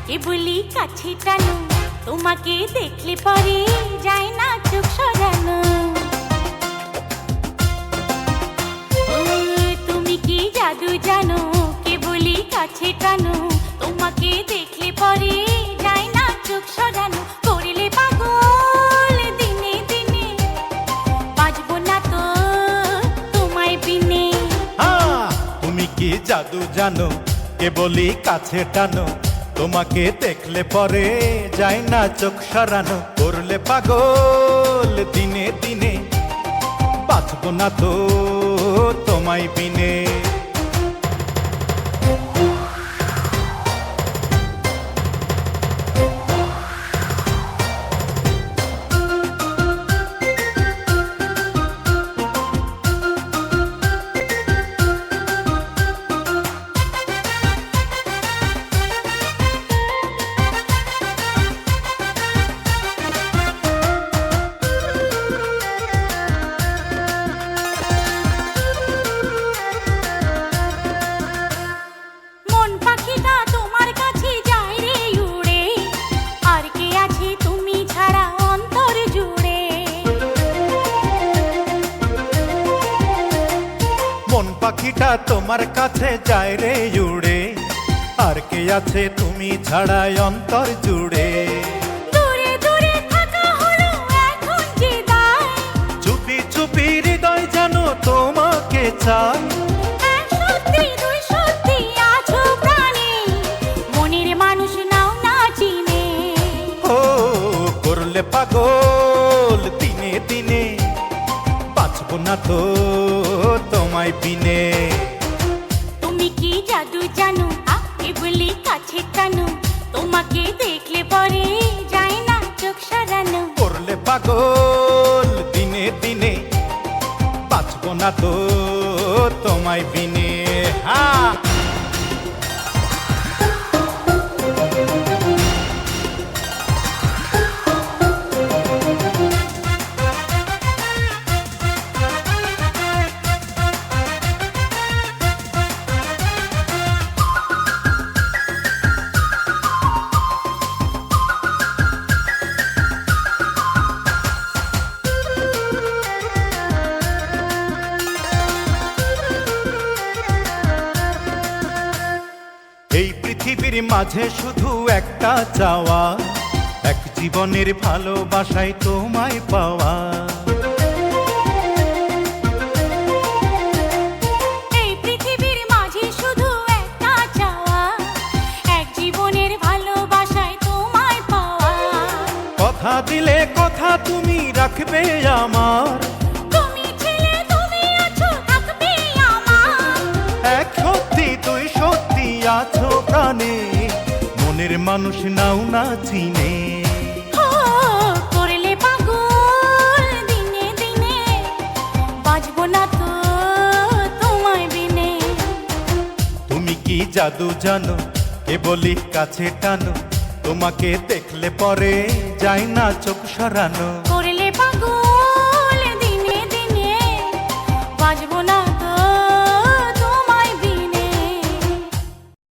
কেবলি কাছে টানো, তোমাকে দেখলে পরে যায় না চোখ সরানো। তুমি কি জাদু জানো, কেবলি কাছে টানো, তোমাকে দেখলে পরে যায় না চোখ সরানো। করলে পাগল দিনে দিনে, বাজবো না তো তোমায় বিনে। তুমি কি জাদু জানো, কেবলি কাছে টানো, তোমাকে দেখলে পরে যায় না চোখ সরানো। করলে পাগল দিনে দিনে, বাঁচবো না তো তোমায় বিনে। পাখিটা তোমার কাছে যায় রে উড়ে, আর কে আছে তুমি ছাড়া অন্তর জুড়ে। দূরে দূরে থাকা হলো এখন যে দায়, চুপি চুপি হৃদয় জানো তোমাকে চাই। এক সত্যি দুই সত্যি আছো প্রাণে, মনের মানুষ নাও না চিনে। ও করলে পাগল দিনে দিনে, বাঁচবো না তো তোমায় বিনে। তুমি কি জাদু জানো, কেবলি কাছে টানো, তোমাকে দেখলে পরে যায় না চোখ সরানো। করলে পাগল দিনে দিনে, বাঁচবো না তো তোমায় বিনে। এই পৃথিবীর মাঝে শুধু একটা চাওয়া, এক জীবনের ভালোবাসায় তোমায় পাওয়া। এই পৃথিবীর মাঝে শুধু একটা চাওয়া, এক জীবনের ভালোবাসায় তোমায় পাওয়া। কথা দিলে কথা তুমি রাখবে আমার, তুমি ছিলে তুমি আছো থাকবে আমার। এক সত্যি তুই সত্যি আছো প্রাণে, মনের মানুষ নাও না চিনে। করলে পাগল দিনে দিনে, বাজবো না তো তোমায় বিনে। তুমি কি জাদু জানো, কেবলি কাছে টানো, তোমাকে দেখলে পরে যায় না চোখ সরানো।